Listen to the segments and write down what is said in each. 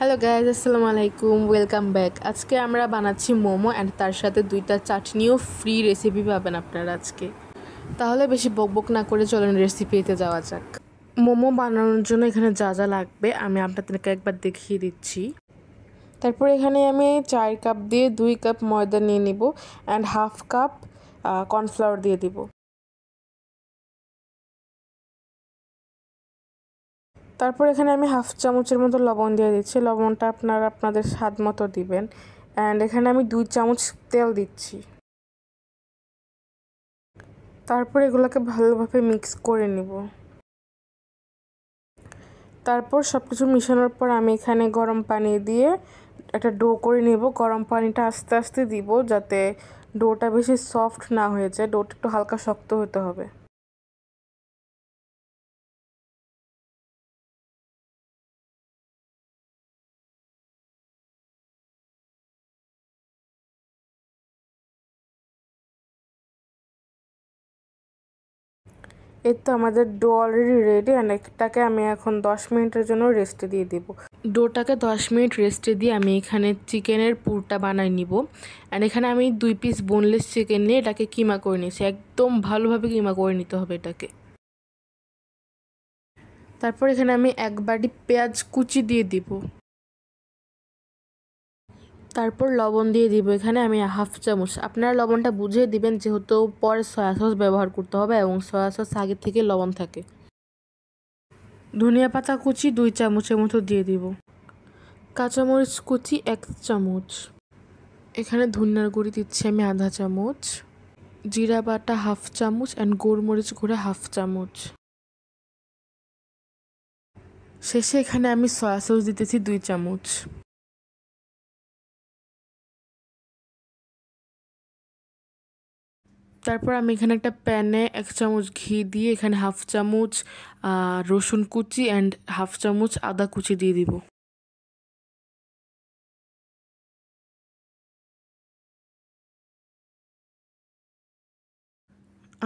Hello guys, আসসালামু আলাইকুম, welcome back. আজকে আমরা বানাচ্ছি মোমো অ্যান্ড তার সাথে দুইটা চাটনিও ফ্রি রেসিপি পাবেন আপনারা আজকে। তাহলে বেশি বকবক না করে চলেন রেসিপিতে যাওয়া যাক। মোমো বানানোর জন্য এখানে যা যা লাগবে আমি আপনাদেরকে একবার দেখিয়ে দিচ্ছি। তারপর এখানে আমি 4 কাপ দিয়ে 2 কাপ ময়দা নিয়ে নিব অ্যান্ড হাফ কাপ কর্নফ্লাওয়ার দিয়ে দিব। তারপর এখানে আমি হাফ চামচের মতো লবণ দিয়ে দিচ্ছি। লবণটা আপনারা আপনাদের স্বাদ মতো দিবেন। অ্যান্ড এখানে আমি 2 চামচ তেল দিচ্ছি। তারপর এগুলোকে ভালোভাবে মিক্স করে নিব। তারপর সব কিছু মিশানোর পর আমি এখানে গরম পানি দিয়ে একটা ডো করে নেব। গরম পানিটা আস্তে আস্তে দিব যাতে ডোটা বেশি সফট না হয়ে যায়, ডোটা একটু হালকা শক্ত হতে হবে। এই তো আমাদের ডো অলরেডি রেডি অ্যান্ড এটাকে আমি এখন 10 মিনিটের জন্য রেস্টে দিয়ে দেব। ডোটাকে 10 মিনিট রেস্টে দিয়ে আমি এখানে চিকেনের পুরটা বানাই নিব। অ্যান্ড এখানে আমি 2 পিস বোনলেস চিকেন নিয়ে এটাকে কিমা করে নিয়েছি। একদম ভালোভাবে কিমা করে নিতে হবে এটাকে। তারপর এখানে আমি 1 বাটি পেঁয়াজ কুচি দিয়ে দিব। তারপর লবণ দিয়ে দিব এখানে আমি হাফ চামচ। আপনারা লবণটা বুঝিয়ে দিবেন যেহেতু পরে সয়া সস ব্যবহার করতে হবে এবং সয়া সস আগে থেকে লবণ থাকে। ধনিয়া পাতা কুচি 2 চামচের মতো দিয়ে দিব। কাঁচামরিচ কুচি 1 চামচ। এখানে ধনিয়ার গুঁড়ি দিচ্ছি আমি আধা চামচ। জিরা বাটা হাফ চামচ অ্যান্ড গোলমরিচ গুঁড়া হাফ চামচ। শেষে এখানে আমি সয়া সস দিতেছি 2 চামচ। তারপর আমি এখানে একটা প্যানে 1 চামচ ঘি দিয়ে এখানে হাফ চামচ রসুন কুচি অ্যান্ড হাফ চামচ আদা কুচি দিয়ে দিব।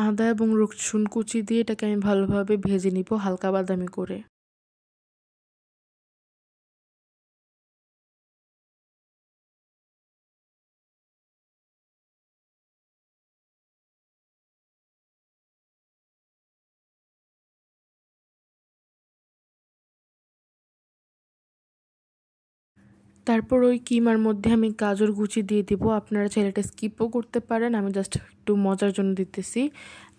আদা এবং রসুন কুচি দিয়ে এটাকে আমি ভালোভাবে ভেজে নিব হালকা বাদামি করে। তারপর ওই কিমার মধ্যে আমি গাজর কুচি দিয়ে দিব। আপনারা চাইলে এটা স্কিপও করতে পারেন, আমি জাস্ট একটু মজার জন্য দিতেছি।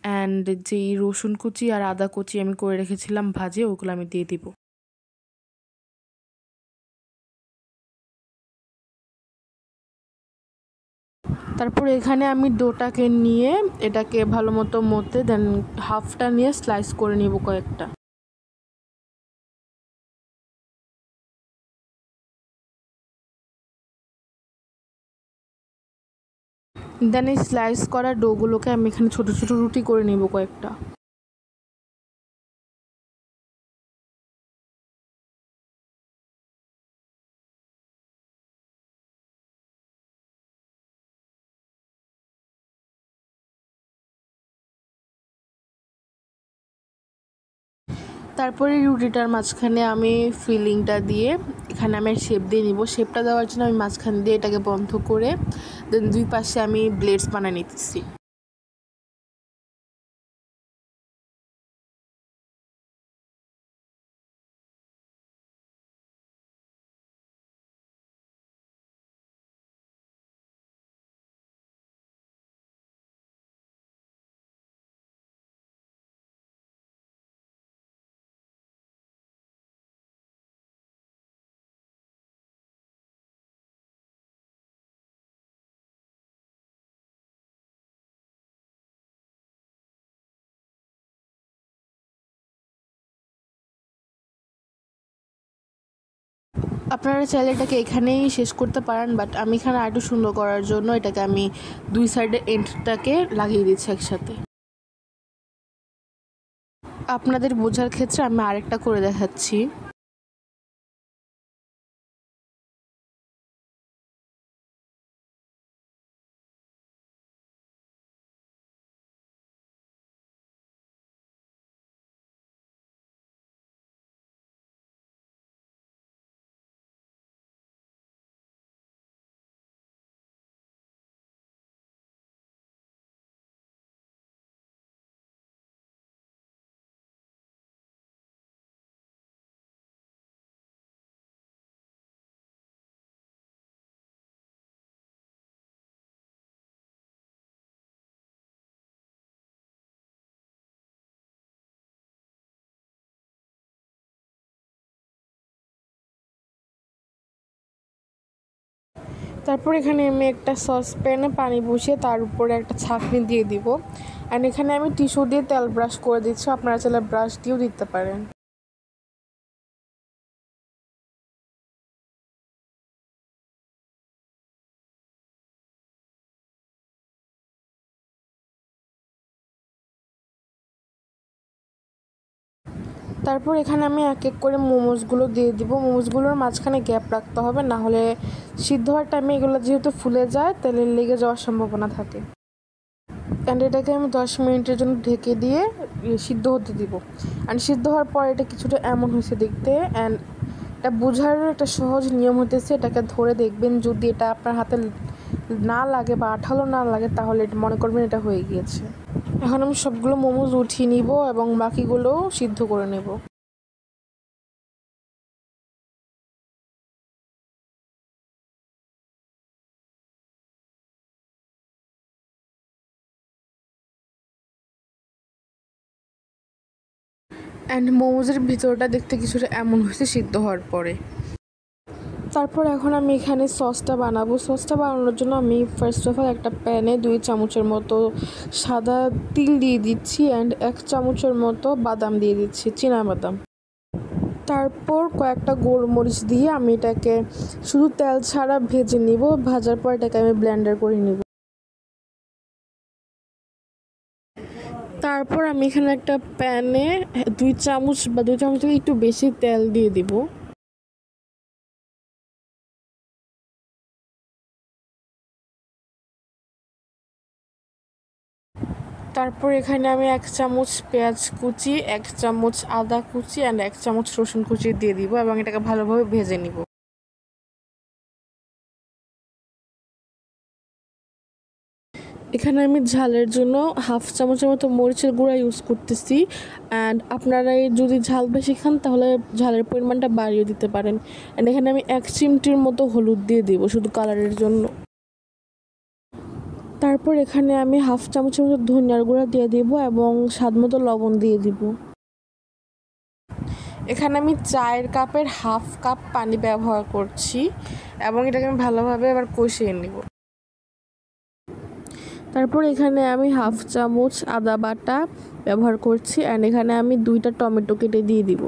অ্যান্ড যেই রসুন কুচি আর আদা কুচি আমি করে রেখেছিলাম ভাজে, ওগুলো আমি দিয়ে দিব। তারপর এখানে আমি ডোটাকে নিয়ে এটাকে ভালো মতো মতে দেন হাফটা নিয়ে স্লাইস করে নিব কয়েকটা। দেন এই স্লাইস করা ডোগুলোকে আমি এখানে ছোট ছোট রুটি করে নিব কয়েকটা। তারপরে রুটিটার মাঝখানে আমি ফিলিংটা দিয়ে এখানে আমি শেপ দিয়ে নিব। শেপটা দেওয়ার জন্য আমি মাঝখান দিয়ে এটাকে বন্ধ করে দেন 2 পাশে আমি ব্লেডস বানিয়ে নিতেছি। আপনারা চাইলে এটাকে এখানেই শেষ করতে পারেন, বাট আমি এখানে আরেকটু সুন্দর করার জন্য এটাকে আমি 2 সাইডে এন্ডটাকে লাগিয়ে দিচ্ছি একসাথে। আপনাদের বোঝার ক্ষেত্রে আমি আরেকটা করে দেখাচ্ছি। তারপর এখানে আমি একটা সসপ্যানে পানি বসিয়ে তার উপরে একটা ছাঁকনি দিয়ে দিব। অ্যান্ড এখানে আমি টিস্যু দিয়ে তেল ব্রাশ করে দিচ্ছি, আপনারা চাইলে ব্রাশ দিয়েও দিতে পারেন। তারপর এখানে আমি এক এক করে মোমোসগুলো দিয়ে দিব। মোমোসগুলোর মাঝখানে গ্যাপ রাখতে হবে, না হলে সিদ্ধ হওয়ার টাইমে এগুলো যেহেতু ফুলে যায় তেলে লেগে যাওয়ার সম্ভাবনা থাকে। অ্যান্ড এটাকে আমি 10 মিনিটের জন্য ঢেকে দিয়ে সিদ্ধ হতে দিব। অ্যান্ড সিদ্ধ হওয়ার পর এটা কিছুটা এমন হয়েছে দেখতে। অ্যান্ড এটা বোঝার একটা সহজ নিয়ম হতেছে, এটাকে ধরে দেখবেন যদি এটা আপনার হাতে না লাগে বা আঠালো না লাগে তাহলে এটা মনে করবেন এটা হয়ে গিয়েছে। এখন আমি সবগুলো মোমোস উঠিয়ে নিব এবং বাকিগুলো সিদ্ধ করে নেব। অ্যান্ড মোমোজের ভিতরটা দেখতে কিছুটা এমন হয়েছে সিদ্ধ হওয়ার পরে। তারপর এখন আমি এখানে সসটা বানাবো। সসটা বানানোর জন্য আমি ফার্স্ট অফ অল একটা প্যানে 2 চামচের মতো সাদা তিল দিয়ে দিচ্ছি অ্যান্ড 1 চামচের মতো বাদাম দিয়ে দিচ্ছি, বাদাম। তারপর কয়েকটা গোলমরিচ দিয়ে আমি এটাকে শুধু তেল ছাড়া ভেজে নিব। ভাজার পর এটাকে আমি ব্লেন্ডার করে নিব। তারপর আমি এখানে একটা প্যানে 2 চামচ বা 2 চামচ থেকে একটু বেশি তেল দিয়ে দিব। তারপর এখানে আমি 1 চামচ পেঁয়াজ কুচি, 1 চামচ আদা কুচি অ্যান্ড 1 চামচ রসুন কুচি দিয়ে দিব এবং এটাকে ভালোভাবে ভেজে নিব। এখানে আমি ঝালের জন্য 1/2 চামচের মতো মরিচের গুঁড়া ইউজ করতেছি। অ্যান্ড আপনারা যদি ঝাল বেশি খান তাহলে ঝালের পরিমাণটা বাড়িয়ে দিতে পারেন। অ্যান্ড এখানে আমি 1 চিমটির মতো হলুদ দিয়ে দিব শুধু কালারের জন্য। তারপর এখানে আমি 1/2 চামচের মতো ধনিয়ার গুঁড়া দিয়ে দিব এবং স্বাদ মতো লবণ দিয়ে দিব। এখানে আমি চায়ের কাপের 1/2 কাপ পানি ব্যবহার করছি এবং এটাকে আমি ভালোভাবে এবার কষিয়ে নিব। তারপর এখানে আমি 1/2 চামচ আদা বাটা ব্যবহার করছি অ্যান্ড এখানে আমি 2টা টমেটো কেটে দিয়ে দিব।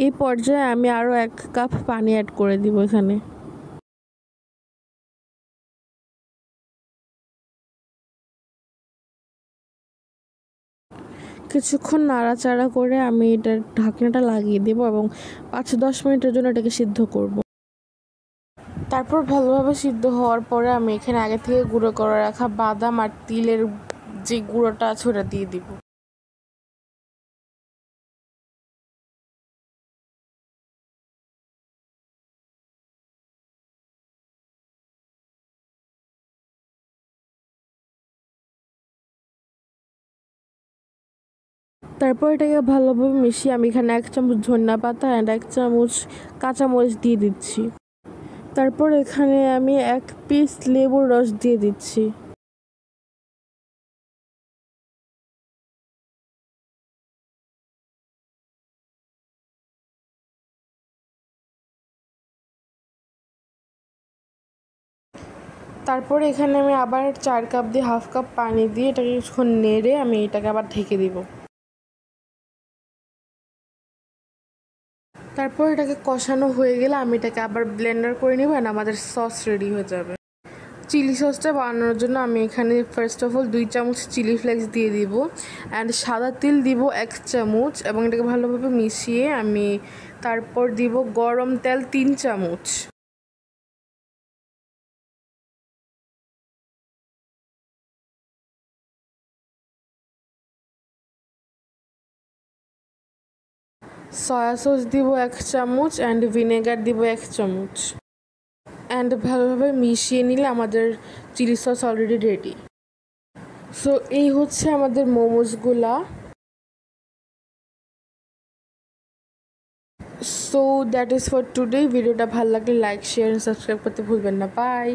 এই পর্যায়ে আমি আরও 1 কাপ পানি অ্যাড করে দিব এখানে। কিছুক্ষণ নাড়াচাড়া করে আমি এটার ঢাকনাটা লাগিয়ে দেব এবং 5-10 মিনিটের জন্য এটাকে সিদ্ধ করব। তারপর ভালোভাবে সিদ্ধ হওয়ার পরে আমি এখানে আগে থেকে গুঁড়ো করে রাখা বাদাম আর তিলের যে গুঁড়োটা আছে ওটা দিয়ে দিব। তারপর এটাকে ভালোভাবে মিশিয়ে আমি এখানে 1 চামচ ধনিয়া পাতা অ্যান্ড 1 চামচ কাঁচামরিচ দিয়ে দিচ্ছি। তারপর এখানে আমি 1 পিস লেবুর রস দিয়ে দিচ্ছি। তারপর এখানে আমি আবার 4 কাপ দিয়ে 1/2 কাপ পানি দিয়ে এটাকে কিছুক্ষণ নেড়ে আমি এটাকে আবার ঢেকে দিব। তারপর এটাকে কষানো হয়ে গেলে আমি এটাকে আবার ব্লেন্ডার করে নিব আর আমাদের সস রেডি হয়ে যাবে। চিলি সসটা বানানোর জন্য আমি এখানে ফার্স্ট অফ অল 2 চামচ চিলি ফ্লেক্স দিয়ে দিব অ্যান্ড সাদা তিল দিব 1 চামচ এবং এটাকে ভালোভাবে মিশিয়ে আমি তারপর দিব গরম তেল 3 চামচ। সয়া সস দিব 1 চামচ অ্যান্ড ভিনেগার দিব 1 চামচ অ্যান্ড ভালোভাবে মিশিয়ে নিলে আমাদের chilli sauce already ready. So এই হচ্ছে আমাদের মোমোসগুলা। So that is for today. ভিডিওটা ভালো লাগলে লাইক শেয়ার সাবস্ক্রাইব করতে ভুলবেন না। বাই।